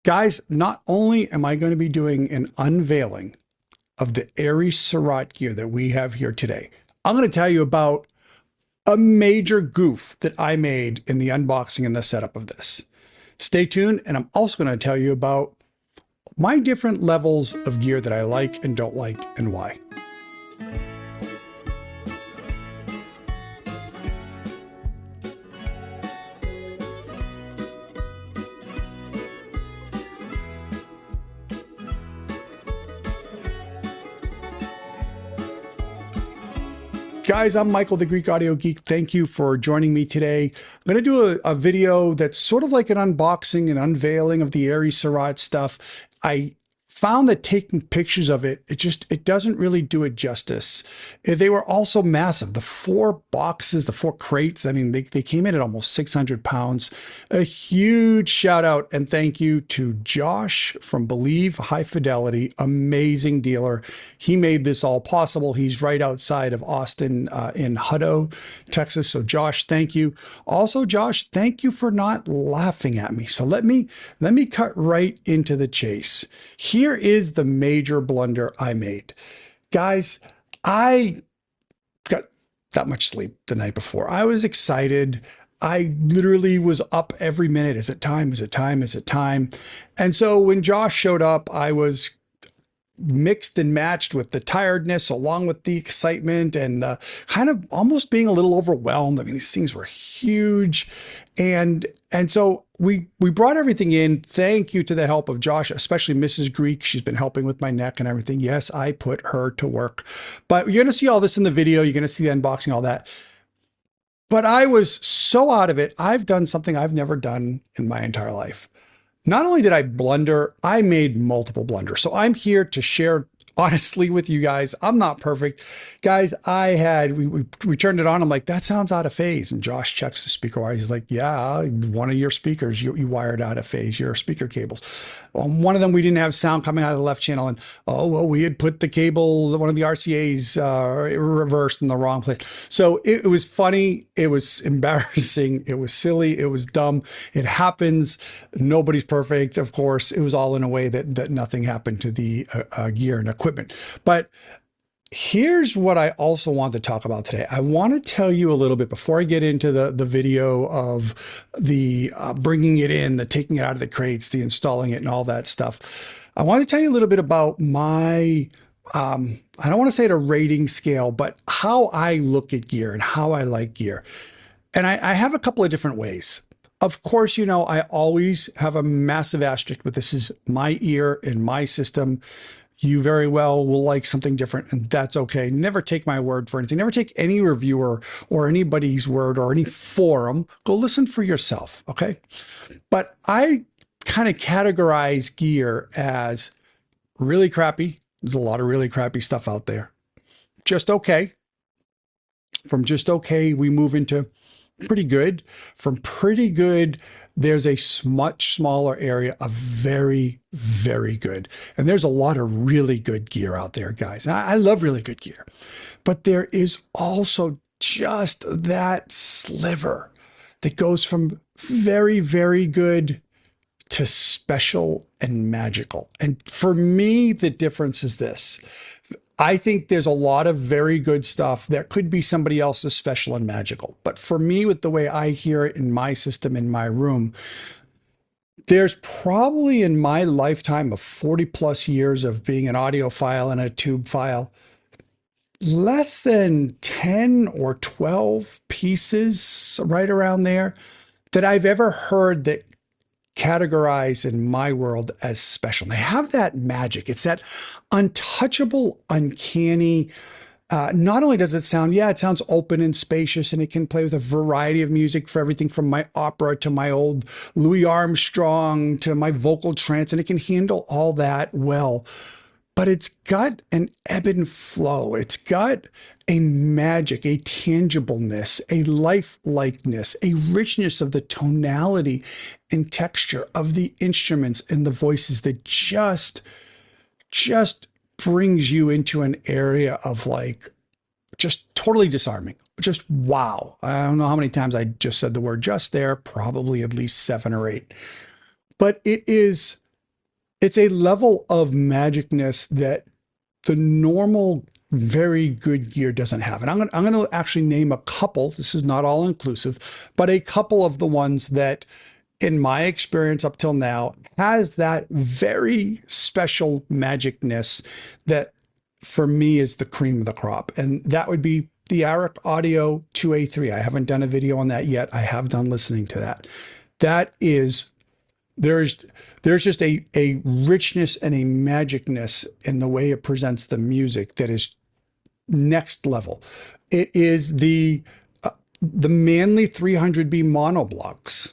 Guys, not only am I going to be doing an unveiling of the Aries Cerat gear that we have here today, I'm going to tell you about a major goof that I made in the unboxing and the setup of this. Stay tuned, and I'm also going to tell you about my different levels of gear that I like and don't like and why. Guys, I'm Michael, the Greek Audio Geek. Thank you for joining me today. I'm going to do a video that's sort of like an unboxing and unveiling of the Aries Cerat stuff. I found that taking pictures of it, it doesn't really do it justice. They were also massive. The 4 boxes, the 4 crates, I mean, they came in at almost 600 pounds. A huge shout out and thank you to Josh from Believe High Fidelity, amazing dealer. He made this all possible. He's right outside of Austin in Hutto, Texas. So Josh, thank you. Also, Josh, thank you for not laughing at me. So let me cut right into the chase. Here is the major blunder I made. Guys, I got that much sleep the night before. I was excited. I literally was up every minute. Is it time? Is it time? Is it time? And so when Josh showed up, I was mixed and matched with the tiredness along with the excitement and kind of almost being a little overwhelmed. I mean, these things were huge. And so we brought everything in. Thank you to the help of Josh, especially Mrs. Greek. She's been helping with my neck and everything. Yes, I put her to work. But you're going to see all this in the video. You're going to see the unboxing, all that. But I was so out of it. I've done something I've never done in my entire life. Not only did I blunder, I made multiple blunders. So I'm here to share honestly with you guys. I'm not perfect. Guys, we turned it on. I'm like, that sounds out of phase. And Josh checks the speaker wire. He's like, yeah, one of your speakers, you wired out of phase, your speaker cables. One of them, we didn't have sound coming out of the left channel. And oh, well, we had put the cable, one of the RCAs reversed in the wrong place. So it was funny. It was embarrassing. It was silly. It was dumb. It happens. Nobody's perfect. Of course, it was all in a way that nothing happened to the gear and equipment. But here's what I also want to talk about today. I want to tell you a little bit before I get into the video of the bringing it in, the taking it out of the crates, the installing it and all that stuff. I want to tell you a little bit about my, I don't want to say it a rating scale, but how I look at gear and how I like gear. And I have a couple of different ways. Of course, you know, I always have a massive asterisk, but this is my ear and my system. You very well will like something different, and that's okay. Never take my word for anything. Never take any reviewer or anybody's word or any forum. Go listen for yourself, okay? But I kind of categorize gear as really crappy. There's a lot of really crappy stuff out there. Just okay. From just okay, we move into pretty good. From pretty good, there's a much smaller area of very, very good. And there's a lot of really good gear out there, guys. I love really good gear. But there is also just that sliver that goes from very, very good to special and magical. And for me, the difference is this. I think there's a lot of very good stuff that could be somebody else's special and magical. But for me, with the way I hear it in my system, in my room, there's probably in my lifetime of 40 plus years of being an audiophile and a tube file, less than 10 or 12 pieces right around there that I've ever heard that categorize in my world as special. They have that magic. It's that untouchable, uncanny. Not only does it sound, yeah, it sounds open and spacious, and it can play with a variety of music for everything from my opera to my old Louis Armstrong to my vocal trance, and it can handle all that well. But it's got an ebb and flow. It's got a magic, a tangibleness, a lifelikeness, a richness of the tonality and texture of the instruments and the voices that just brings you into an area of like, just totally disarming. Just wow. I don't know how many times I just said the word just there, probably at least 7 or 8. But it is It's a level of magicness that the normal very good gear doesn't have. And I'm going to actually name a couple. This is not all inclusive, but a couple of the ones that in my experience up till now has that very special magicness that for me is the cream of the crop. And that would be the Auric Audio 2A3. I haven't done a video on that yet. I have done listening to that. That is, there's just a richness and a magicness in the way it presents the music that is next level. It is the Manley 300B monoblocks.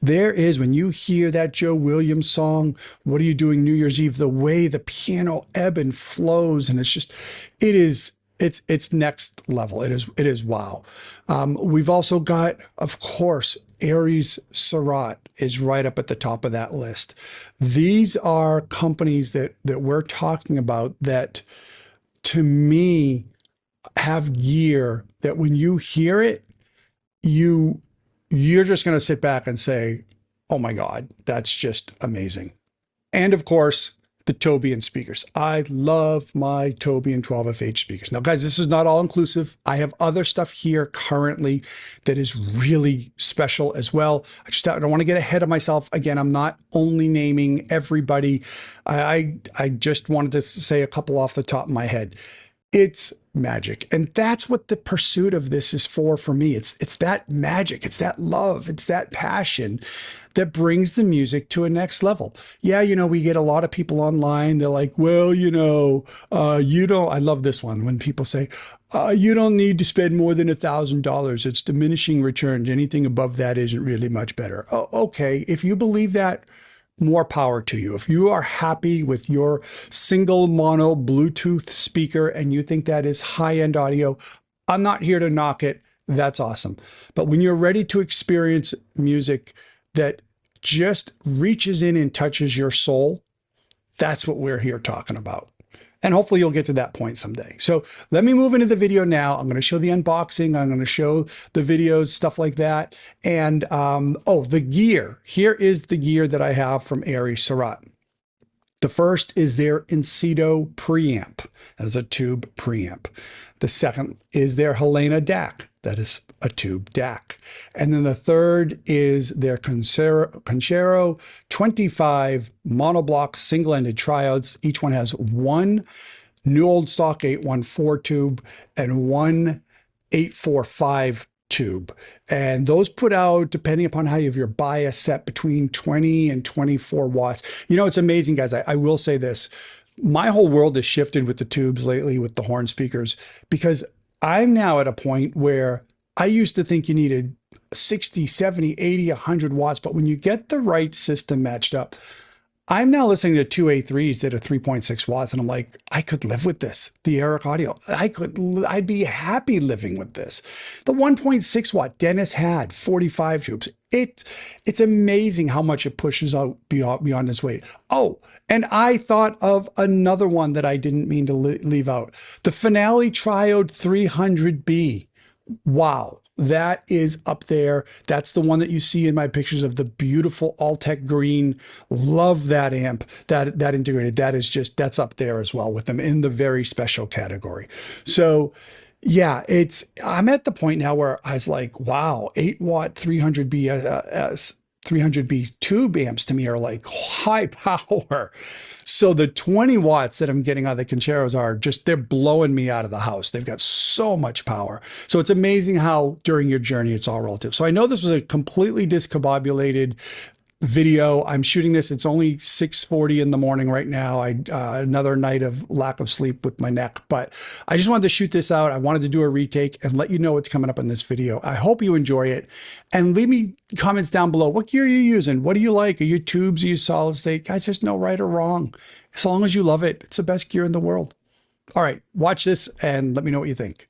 There is, when you hear that Joe Williams song, What Are You Doing New Year's Eve, the way the piano ebb and flows, and it's next level. It is wow. We've also got, of course, Aries Cerat is right up at the top of that list. These are companies that we're talking about that, to me, have gear that when you hear it, you're just going to sit back and say, oh my God, that's just amazing. And of course, the Tobian speakers. I love my Tobian 12FH speakers. Now, guys, this is not all inclusive. I have other stuff here currently that is really special as well. I don't want to get ahead of myself. Again, I'm not only naming everybody. I just wanted to say a couple off the top of my head. It's magic. And that's what the pursuit of this is for me. It's that magic. It's that love. It's that passion that brings the music to a next level. Yeah, we get a lot of people online. They're like, well, I love this one when people say, you don't need to spend more than $1,000. It's diminishing returns. Anything above that isn't really much better. Oh, okay. If you believe that, more power to you. If you are happy with your single mono Bluetooth speaker and you think that is high-end audio, I'm not here to knock it. That's awesome. But when you're ready to experience music that just reaches in and touches your soul, that's what we're here talking about. And hopefully you'll get to that point someday. So let me move into the video now. I'm going to show the unboxing. I'm going to show the videos, stuff like that. And, the gear. Here is the gear that I have from Aries Cerat. The first is their Incedo preamp. That is a tube preamp. The second is their Helena DAC. That is a tube DAC. And then the third is their Concerto 25 monoblock single-ended triodes. Each one has one new old stock 814 tube and one 845 tube. And those put out, depending upon how you have your bias set, between 20 and 24 watts. It's amazing, guys. I will say this. My whole world has shifted with the tubes lately, with the horn speakers, because I'm now at a point where I used to think you needed 60, 70, 80, 100 watts. But when you get the right system matched up, I'm now listening to 2A3s that are 3.6 watts, and I'm like, I could live with this. The Auric Audio, I'd be happy living with this. The 1.6 watt Dennis had 45 tubes. It's amazing how much it pushes out beyond its weight. Oh, and I thought of another one that I didn't mean to leave out. The Finale Triode 300B. Wow. That is up there. That's the one that you see in my pictures of the beautiful Altec green. Love that amp, that integrated. That's up there as well with them in the very special category. So yeah, I'm at the point now where I was like, wow, 8 watt 300B 300B tube amps to me are like high power. So the 20 watts that I'm getting out of the Conceros they're blowing me out of the house. They've got so much power. So it's amazing how during your journey, it's all relative. So I know this was a completely discombobulated video. I'm shooting this. It's only 6:40 in the morning right now. Another night of lack of sleep with my neck, but I just wanted to shoot this out. I wanted to do a retake and let you know what's coming up in this video. I hope you enjoy it, and leave me comments down below. What gear are you using? What do you like? Are you tubes? Are you solid state? Guys, there's no right or wrong. As long as you love it, it's the best gear in the world. All right, watch this and let me know what you think.